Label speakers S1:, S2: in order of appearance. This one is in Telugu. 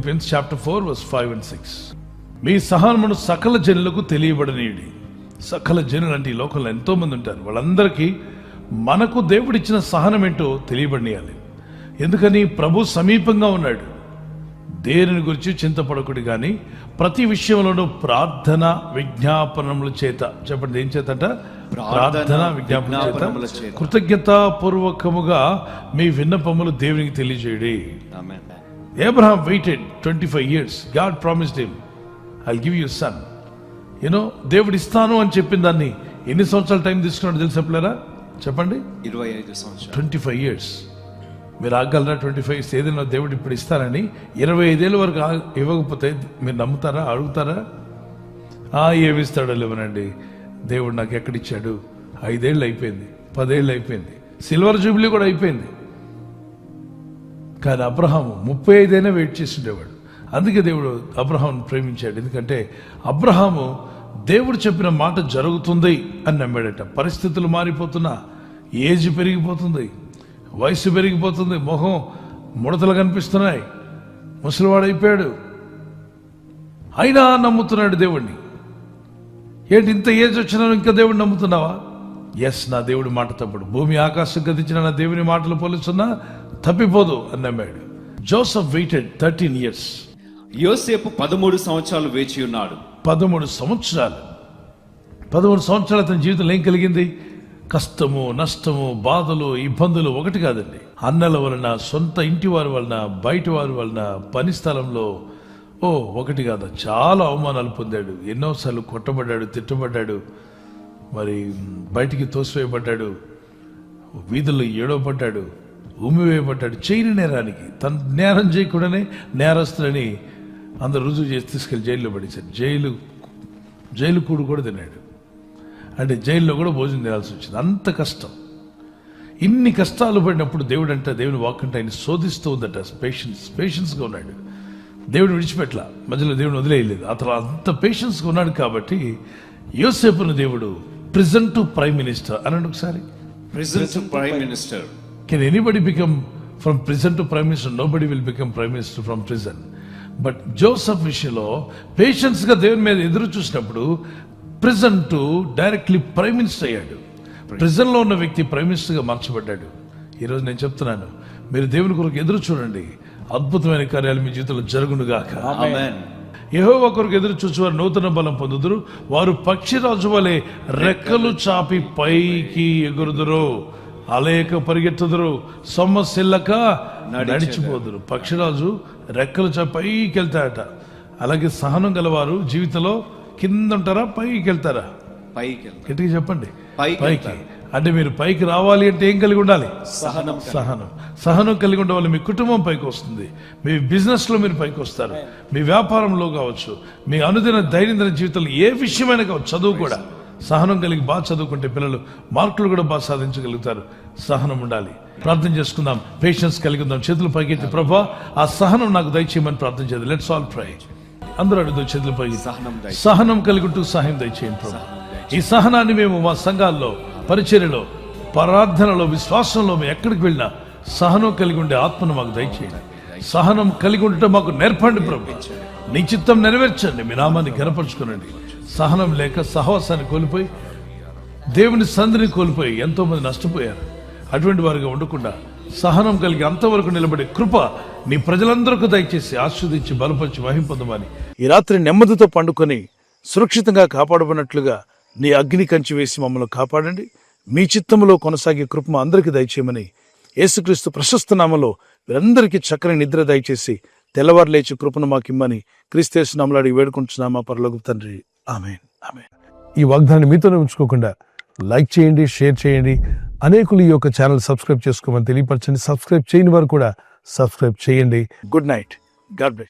S1: Philippians chapter 4 verse 5 and 6. మీ సహనమును సకల జనులకు తెలియబడనీయుడి. సకల జనులు అంటే ఈ లోకంలో ఎంతో మంది ఉంటారు. వాళ్ళందరికీ మనకు దేవుడిచ్చిన సహనం ఏంటో తెలియబడనీయాలి. ఎందుకని? ప్రభు సమీపంగా ఉన్నాడు. దేనిని గురించి చింతపడకుడి కానీ ప్రతి విషయంలోనూ ప్రార్థన విజ్ఞాపనముల చేత, చెప్పండి ఏం చేతట? ప్రార్థన విజ్ఞాపనముల చేత కృతజ్ఞతాపూర్వకముగా మీ విన్నపములు దేవునికి తెలియజేయడి. Abraham waited 25 years. God promised him, I'll give you a son. దేవుడు ఇస్తాను అని చెప్పిన దాన్ని ఎన్ని సంవత్సరాల టైం తీసుకున్నాడు తెలుసా పిల్లరా? చెప్పండి.
S2: 25 సంవత్సరాలు.
S1: 25 years. మీరు ఆగలరా? 25 years ఏదైనా దేవుడు ఇప్పుడు ఇస్తానని 25 ఏళ్ళ వరకు ఇవ్వకపోతే మీరు నమ్ముతారా? అడుగుతారా? ఏమిస్తాడో లేవనండి. దేవుడు నాకు ఎక్కడిచ్చాడు? 5 ఏళ్ళు అయిపోయింది, 10 ఏళ్ళు అయిపోయింది, సిల్వర్ జూబ్లీ కూడా అయిపోయింది. కానీ అబ్రహాము 35 అయినా వెయిట్ చేసి ఉండేవాడు. అందుకే దేవుడు అబ్రహామును ప్రేమించాడు. ఎందుకంటే అబ్రహాము దేవుడు చెప్పిన మాట జరుగుతుంది అని నమ్మాడట. పరిస్థితులు మారిపోతున్నా, ఏజ్ పెరిగిపోతుంది, వయసు పెరిగిపోతుంది, మొహం ముడతలు కనిపిస్తున్నాయి, ముసలివాడైపోయాడు, అయినా నమ్ముతున్నాడు దేవుణ్ణి. ఏంటి ఇంత ఏజ్ వచ్చినా ఇంకా దేవుడిని నమ్ముతున్నావా? ఎస్, నా దేవుడి మాట తప్పుడు. భూమి ఆకాశం గతించిన నా దేవుని మాటలు పోలుస్తున్నా తప్పిపోదు అని నమ్మాడు. Joseph waited 13 years.
S2: యోసేపు 13 సంవత్సరాలు వేచి ఉన్నాడు. 13
S1: సంవత్సరాలు అతని జీవితంలో ఏం కలిగింది? కష్టము, నష్టము, బాధలు, ఇబ్బందులు ఒకటి కాదండి. అన్నల వలన, సొంత ఇంటి వారి వలన, బయట వారి వలన, పని స్థలంలో ఒకటి కాదు, చాలా అవమానాలు పొందాడు. ఎన్నోసార్లు కొట్టబడ్డాడు, తిట్టబడ్డాడు, మరి బయటికి తోసివేయబడ్డాడు, వీధుల్లో ఏడవబడ్డాడు, ఉమ్మివేయబడ్డాడు. చేయని నేరానికి, తన నేరం చేయకుండానే నేరస్తులని అందరు రుజువు చేసి తీసుకెళ్ళి జైల్లో పడేశారు. జైలు కూడు కూడా తిన్నాడు. అంటే జైల్లో కూడా భోజనం తినాల్సి వచ్చింది. అంత కష్టం. ఇన్ని కష్టాలు పడినప్పుడు దేవుని వాక్ అంటే ఆయన శోధిస్తూ ఉందట. పేషెన్స్గా ఉన్నాడు. దేవుడు విడిచిపెట్ల, మధ్యలో దేవుని వదిలేయలేదు. అతను అంత పేషెన్స్గా ఉన్నాడు కాబట్టి యోసేపును దేవుడు ప్రిజన్ టు ప్రైమ్ మినిస్టర్ అన్నాడు. ఒకసారి
S2: prison to prime minister.
S1: Can anybody become from prison to prime minister? Nobody will become prime minister from prison. But Joseph విషయంలో పేషెన్స్ గా దేవుని మీద ఎదురు చూసినప్పుడు prison to directly prime minister అయ్యాడు. ప్రిజన్ లో ఉన్న వ్యక్తి ప్రైమ్ మినిస్టర్ గా మార్చబడ్డాడు. ఈరోజు నేను చెప్తున్నాను, మీరు దేవుని కొరకు ఎదురు చూడండి, అద్భుతమైన కార్యాలు మీ జీవితంలో జరుగునుగాక. యెహోవా కొరకు ఎదురు చూసేవారు నూతన బలం పొందుదురు, వారు పక్షిరాజు వలె రెక్కలు చాపి పైకి ఎగురుదురు, అలేక పరిగెత్తుదురు, సొమ్మసిల్లక నడిచిపోదురు. పక్షిరాజు రెక్కలు చాపి పైకి వెళ్తాడట. అలాగే సహనం గలవారు జీవితంలో కింద ఉంటారా, పైకి వెళ్తారా? గట్టిగా చెప్పండి. పైకి. అంటే మీరు పైకి రావాలి అంటే ఏం కలిగి ఉండాలి? సహనం కలిగి ఉండే వాళ్ళు మీ కుటుంబం పైకి వస్తుంది. మీ బిజినెస్ లో మీరు పైకి వస్తారు, మీ వ్యాపారంలో కావచ్చు, మీ అనుదిన దైనందిన జీవితంలో ఏ విషయమైనా కావచ్చు, చదువు కూడా సహనం కలిగి బాగా చదువుకుంటే పిల్లలు మార్కులు కూడా బాగా సాధించగలుగుతారు. సహనం ఉండాలి. ప్రార్థన చేసుకుందాం, పేషెన్స్ కలిగి ఉందాం. చేతులు పైకెత్తి ప్రభువా ఆ సహనం నాకు దయచేయమని ప్రార్థన చేద్దాం. లెట్స్ ఆల్ ప్రే. అందరూ అడుగుతాం చేతులు పైకి. సహనం కలిగి ఉంటూ సహాయం దయచేయండి ప్రభు. ఈ సహనాన్ని మేము మా సంఘాల్లో, పరిచర్యలో, ప్రార్థనలో, విశ్వాసంలో మేము ఎక్కడికి వెళ్ళినా సహనం కలిగి ఉండే ఆత్మను మాకు దయచేయండి. సహనం కలిగి ఉండటం మాకు నేర్పండి ప్రభు. నీ చిత్తం నెరవేర్చండి, మీ నామాన్ని ఘనపరచుకునండి. సహనం లేక సహవాసాన్ని కోల్పోయి, దేవుని సంధిని కోల్పోయి ఎంతో మంది నష్టపోయారు. అటువంటి వారిగా ఉండకుండా సహనం కలిగి అంతవరకు నిలబడే కృప నీ ప్రజలందరికీ దయచేసి ఆస్వాదించి బలపరిచి మహింపొందమని ఈ రాత్రి నెమ్మదితో పండుకొని సురక్షితంగా కాపాడబడినట్లుగా నీ అగ్ని కంచి వేసి మమ్మల్ని కాపాడండి. మీ చిత్తములో కొనసాగే కృప మా అందరికీ దయచేయమని యేసుక్రీస్తు ప్రశస్త నామములో వీరందరికీ చక్కని నిద్ర దయచేసి తెల్లవారు లేచి కృపను మాకిమ్మని క్రీస్తు నామములో అడిగి వేడుకుంటున్నామా పరలోకపు తండ్రి. ఆమేన్. ఆమేన్. ఈ వాగ్దాన్ని మీతోనే ఉంచుకోకుండా లైక్ చేయండి, షేర్ చేయండి. అనేకులు ఈ యొక్క ఛానల్ సబ్స్క్రైబ్ చేసుకోమని తెలియపరచండి. సబ్స్క్రైబ్ చేయని వారు కూడా సబ్స్క్రైబ్ చేయండి. Good night. God bless.